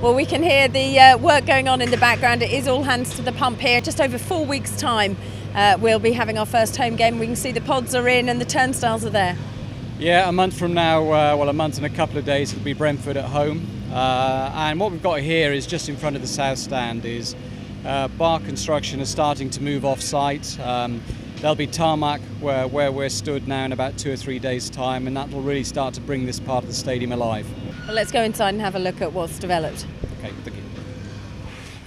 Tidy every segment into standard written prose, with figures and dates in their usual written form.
Well, we can hear the work going on in the background. It is all hands to the pump here. Just over 4 weeks' time, we'll be having our first home game. We can see the pods are in and the turnstiles are there. Yeah, a month from now, a month and a couple of days, it'll be Brentford at home. And what we've got here is just in front of the south stand is bar construction is starting to move off-site. There'll be tarmac where we're stood now in about 2 or 3 days' time, and that will really start to bring this part of the stadium alive. Well, let's go inside and have a look at what's developed. Okay, thank you.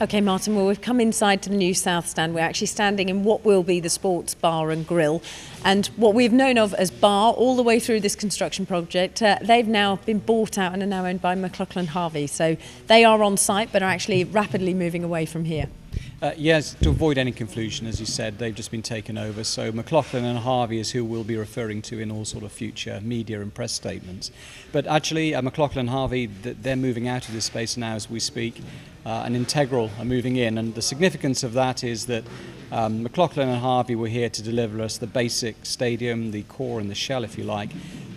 Okay, Martin, well, we've come inside to the new south stand. We're actually standing in what will be the sports bar and grill. And what we've known of as bar all the way through this construction project, they've now been bought out and are now owned by McLaughlin Harvey. So they are on site but are actually rapidly moving away from here. Yes, to avoid any confusion, as you said, they've just been taken over. So McLaughlin and Harvey is who we'll be referring to in all sort of future media and press statements. But actually, McLaughlin and Harvey, they're moving out of this space now as we speak, and Integral are moving in. And the significance of that is that McLaughlin and Harvey were here to deliver us the basic stadium, the core and the shell, if you like.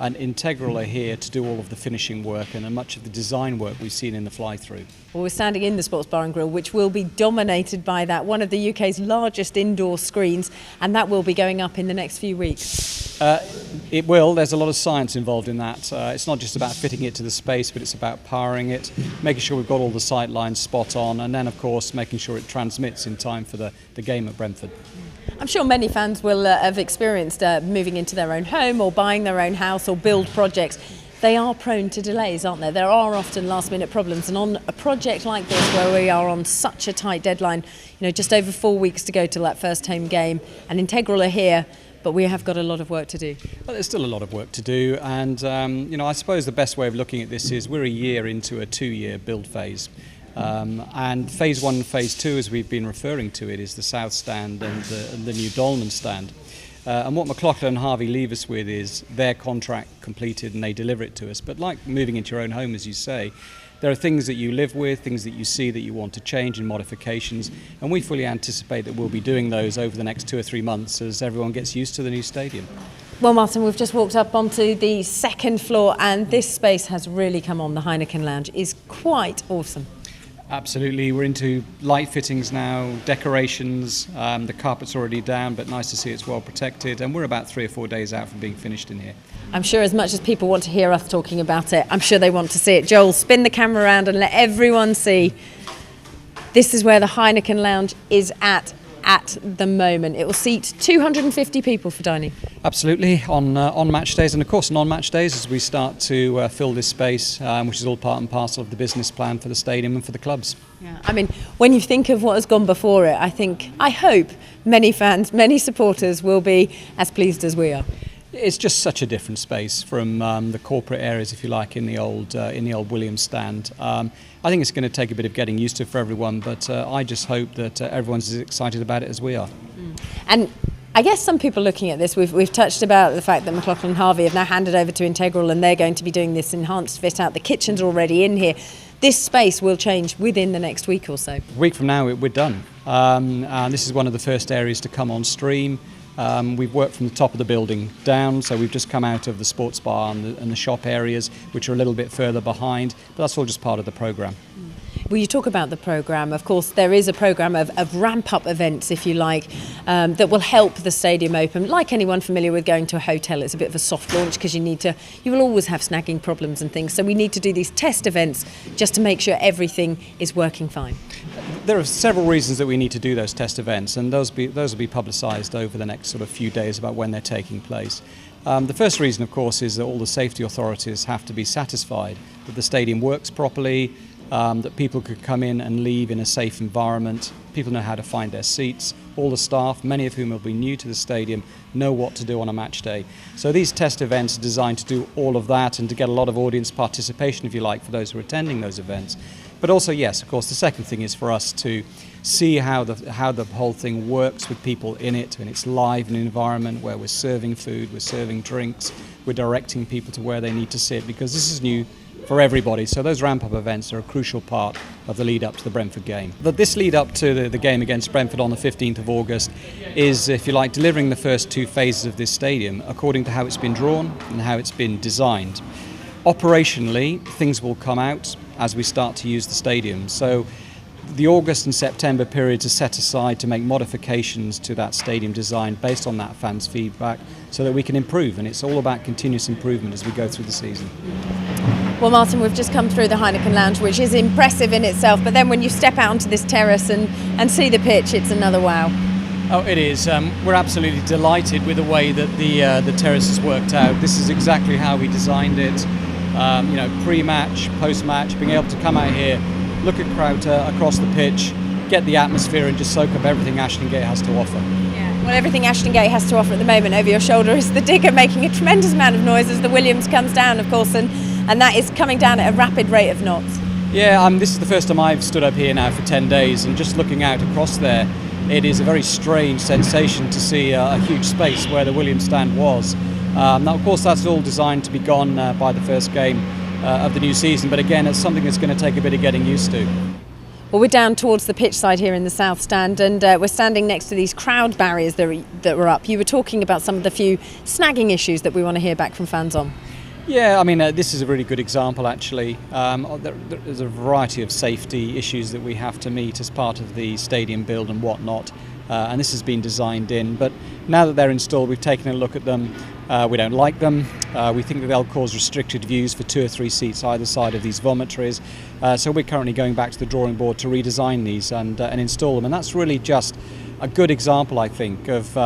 And Integral are here to do all of the finishing work and much of the design work we've seen in the fly-through. Well, we're standing in the Sports Bar and Grill, which will be dominated by that, one of the UK's largest indoor screens, and that will be going up in the next few weeks. It will. There's a lot of science involved in that. It's not just about fitting it to the space, but it's about powering it, making sure we've got all the sight lines spot on, and then, of course, making sure it transmits in time for the game at Brentford. I'm sure many fans will have experienced moving into their own home or buying their own house or build projects. They are prone to delays, aren't there? There are often last-minute problems, and on a project like this where we are on such a tight deadline, just over 4 weeks to go till that first home game, and Integral are here, but we have got a lot of work to do. Well, there's still a lot of work to do, and I suppose the best way of looking at this is we're a year into a 2-year build phase. And phase 1 and phase 2, as we've been referring to it, is the south stand and the new Dolman Stand. And what McLaughlin and Harvey leave us with is their contract completed and they deliver it to us. But like moving into your own home, as you say, there are things that you live with, things that you see that you want to change and modifications, and we fully anticipate that we'll be doing those over the next 2 or 3 months as everyone gets used to the new stadium. Well, Martin, we've just walked up onto the second floor, and this space has really come on. The Heineken Lounge is quite awesome. Absolutely, we're into light fittings now, decorations, the carpet's already down, but nice to see it's well protected, and we're about 3 or 4 days out from being finished in here. I'm sure as much as people want to hear us talking about it, I'm sure they want to see it. Joel, spin the camera around and let everyone see. This is where the Heineken Lounge is at the moment. It will seat 250 people for dining. Absolutely, on match days, and of course non-match days as we start to fill this space, which is all part and parcel of the business plan for the stadium and for the clubs. Yeah, I mean, when you think of what has gone before it, I hope many fans, many supporters will be as pleased as we are. It's just such a different space from the corporate areas, if you like, in the old Williams Stand. I think it's going to take a bit of getting used to for everyone, but I just hope that everyone's as excited about it as we are. And I guess some people looking at this, we've touched about the fact that McLaughlin Harvey have now handed over to Integral and they're going to be doing this enhanced fit out. The kitchen's already in here. This space will change within the next week or so. A week from now we're done. And this is one of the first areas to come on stream. We've worked from the top of the building down, so we've just come out of the sports bar and the shop areas, which are a little bit further behind, but that's all just part of the programme. Well, you talk about the programme. Of course, there is a programme of ramp-up events, if you like, that will help the stadium open. Like anyone familiar with going to a hotel, it's a bit of a soft launch because you will always have snagging problems and things. So we need to do these test events just to make sure everything is working fine. There are several reasons that we need to do those test events, and those will be publicised over the next sort of few days about when they're taking place. The first reason, of course, is that all the safety authorities have to be satisfied that the stadium works properly, that people could come in and leave in a safe environment. People know how to find their seats. All the staff, many of whom will be new to the stadium, know what to do on a match day. So these test events are designed to do all of that and to get a lot of audience participation, if you like, for those who are attending those events. But also, yes, of course, the second thing is for us to see how the whole thing works with people in it, and it's live in an environment where we're serving food, we're serving drinks, we're directing people to where they need to sit, because this is new for everybody. So those ramp-up events are a crucial part of the lead-up to the Brentford game. But this lead-up to the game against Brentford on the 15th of August is, if you like, delivering the first 2 phases of this stadium according to how it's been drawn and how it's been designed. Operationally, things will come out as we start to use the stadium. So the August and September periods are set aside to make modifications to that stadium design based on that fans' feedback so that we can improve, and it's all about continuous improvement as we go through the season. Well, Martin, we've just come through the Heineken Lounge, which is impressive in itself, but then when you step out onto this terrace and see the pitch, it's another wow. Oh, it is. We're absolutely delighted with the way that the terrace has worked out. This is exactly how we designed it. Pre-match, post-match, being able to come out here, look at Crowter across the pitch, get the atmosphere and just soak up everything Ashton Gate has to offer. Yeah. Well, everything Ashton Gate has to offer at the moment over your shoulder is the digger making a tremendous amount of noise as the Williams comes down, of course, and that is coming down at a rapid rate of knots. Yeah, this is the first time I've stood up here now for 10 days, and just looking out across there, it is a very strange sensation to see a huge space where the Williams stand was. Now, of course, that's all designed to be gone by the first game of the new season, but again, it's something that's going to take a bit of getting used to. Well, we're down towards the pitch side here in the south stand, and we're standing next to these crowd barriers that were up. You were talking about some of the few snagging issues that we want to hear back from fans on. Yeah, this is a really good example, actually. There's a variety of safety issues that we have to meet as part of the stadium build and whatnot, and this has been designed in. But now that they're installed, we've taken a look at them. We don't like them. We think that they'll cause restricted views for 2 or 3 seats either side of these vomitories. So we're currently going back to the drawing board to redesign these and install them. And that's really just a good example, I think, of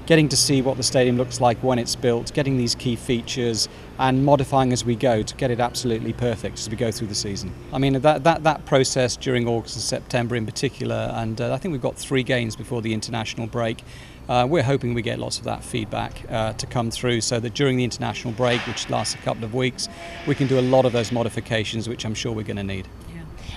getting to see what the stadium looks like when it's built, getting these key features and modifying as we go to get it absolutely perfect as we go through the season. That process during August and September in particular, and I think we've got 3 games before the international break. We're hoping we get lots of that feedback to come through so that during the international break, which lasts a couple of weeks, we can do a lot of those modifications, which I'm sure we're going to need.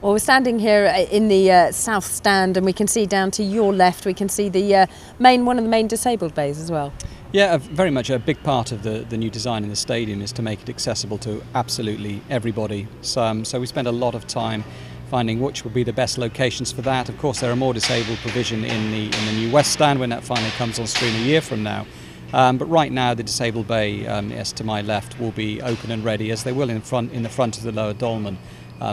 Well, we're standing here in the south stand, and we can see down to your left, we can see the one of the main disabled bays as well. Yeah, very much a big part of the new design in the stadium is to make it accessible to absolutely everybody. So we spent a lot of time finding which would be the best locations for that. Of course, there are more disabled provision in the new West Stand when that finally comes on stream a year from now. But right now, the disabled bay, yes, to my left, will be open and ready, as they will in the front of the lower Dolman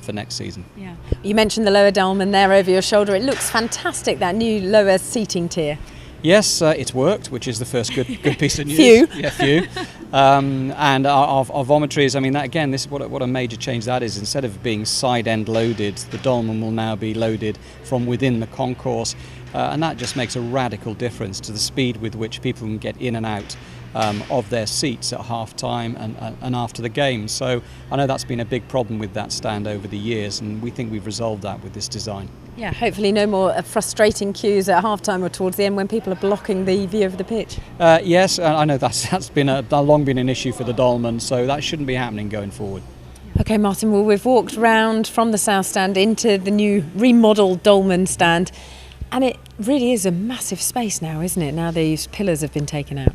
for next season. Yeah. You mentioned the lower Dolman there over your shoulder. It looks fantastic, that new lower seating tier. Yes, it's worked, which is the first good piece of news. Few. Yeah, few. And our vomitories, that again, this is what a major change that is. Instead of being side end loaded, the Dolman will now be loaded from within the concourse, and that just makes a radical difference to the speed with which people can get in and out of their seats at half time and after the game. So I know that's been a big problem with that stand over the years, and we think we've resolved that with this design. Yeah, hopefully no more frustrating queues at half-time or towards the end when people are blocking the view of the pitch. Yes, I know that's been long been an issue for the Dolman, so that shouldn't be happening going forward. OK, Martin, well, we've walked round from the south stand into the new remodelled Dolman stand, and it really is a massive space now, isn't it, now these pillars have been taken out?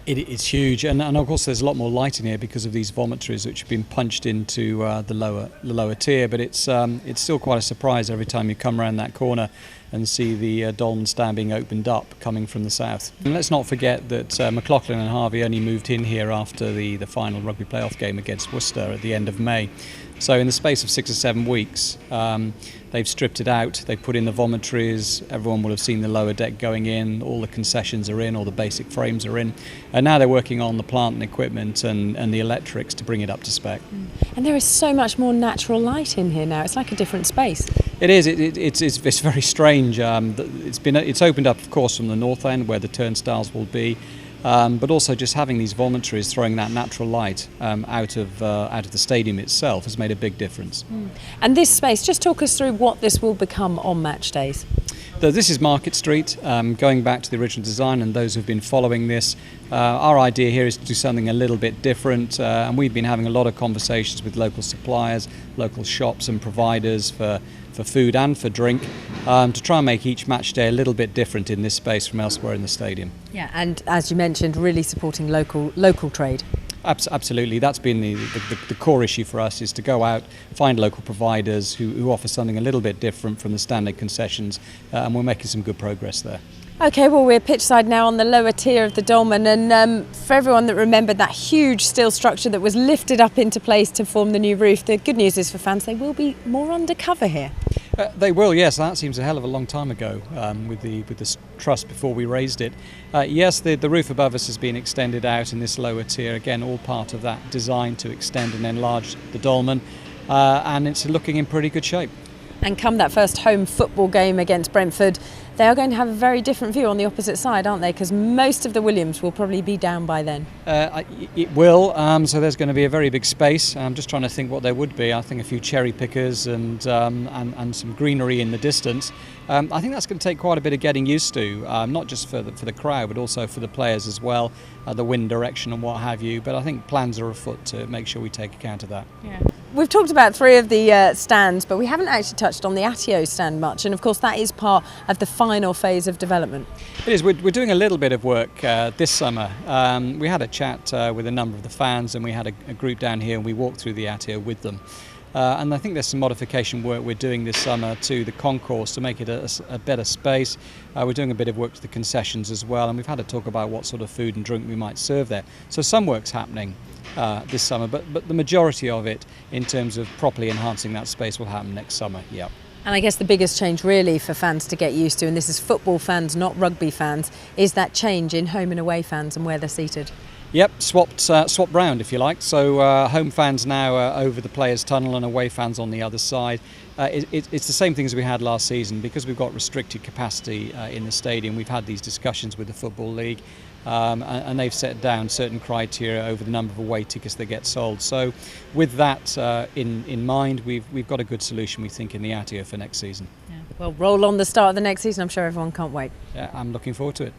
It's huge, and of course there's a lot more light in here because of these vomitories which have been punched into the lower tier. But it's still quite a surprise every time you come around that corner and see the Dolman Stand being opened up coming from the south. And let's not forget that McLaughlin and Harvey only moved in here after the final rugby playoff game against Worcester at the end of May. So in the space of 6 or 7 weeks, they've stripped it out, they've put in the vomitories, everyone will have seen the lower deck going in, all the concessions are in, all the basic frames are in, and now they're working on the plant and equipment and the electrics to bring it up to spec. And there is so much more natural light in here now, it's like a different space. It is, it's very strange. It's opened up, of course, from the north end where the turnstiles will be. But also just having these vomitories throwing that natural light out of the stadium itself has made a big difference. And this space, just talk us through what this will become on match days. This is Market Street, going back to the original design, and those who've been following this, our idea here is to do something a little bit different, and we've been having a lot of conversations with local suppliers, local shops and providers for food and for drink, to try and make each match day a little bit different in this space from elsewhere in the stadium. Yeah, and as you mentioned, really supporting local trade. Absolutely, that's been the core issue for us, is to go out, find local providers who offer something a little bit different from the standard concessions, and we're making some good progress there. Okay, well, we're pitchside now on the lower tier of the Dolman, and for everyone that remembered that huge steel structure that was lifted up into place to form the new roof, the good news is for fans, they will be more undercover here. They will, yes. That seems a hell of a long time ago with the truss before we raised it. Yes, the roof above us has been extended out in this lower tier. Again, all part of that design to extend and enlarge the Dolman, and it's looking in pretty good shape. And come that first home football game against Brentford, they are going to have a very different view on the opposite side, aren't they? Because most of the Williams will probably be down by then. It will, so there's going to be a very big space. I'm just trying to think what there would be. I think a few cherry pickers and some greenery in the distance. I think that's going to take quite a bit of getting used to, not just for the crowd, but also for the players as well, the wind direction and what have you. But I think plans are afoot to make sure we take account of that. Yeah. We've talked about three of the stands, but we haven't actually touched on the Atio stand much, and of course that is part of the final phase of development. It is. We're doing a little bit of work this summer. We had a chat with a number of the fans, and we had a group down here, and we walked through the Atio with them. And I think there's some modification work we're doing this summer to the concourse to make it a better space. We're doing a bit of work to the concessions as well, and we've had a talk about what sort of food and drink we might serve there. So some work's happening this summer, but the majority of it in terms of properly enhancing that space will happen next summer. Yeah. And I guess the biggest change really for fans to get used to, and this is football fans, not rugby fans, is that change in home and away fans and where they're seated. Yep, swapped round if you like. So home fans now over the players' tunnel and away fans on the other side. It's the same thing as we had last season. Because we've got restricted capacity in the stadium, we've had these discussions with the Football League, and they've set down certain criteria over the number of away tickets that get sold. So with that in mind, we've got a good solution, we think, in the Atio for next season. Yeah. Well, roll on the start of the next season. I'm sure everyone can't wait. Yeah, I'm looking forward to it.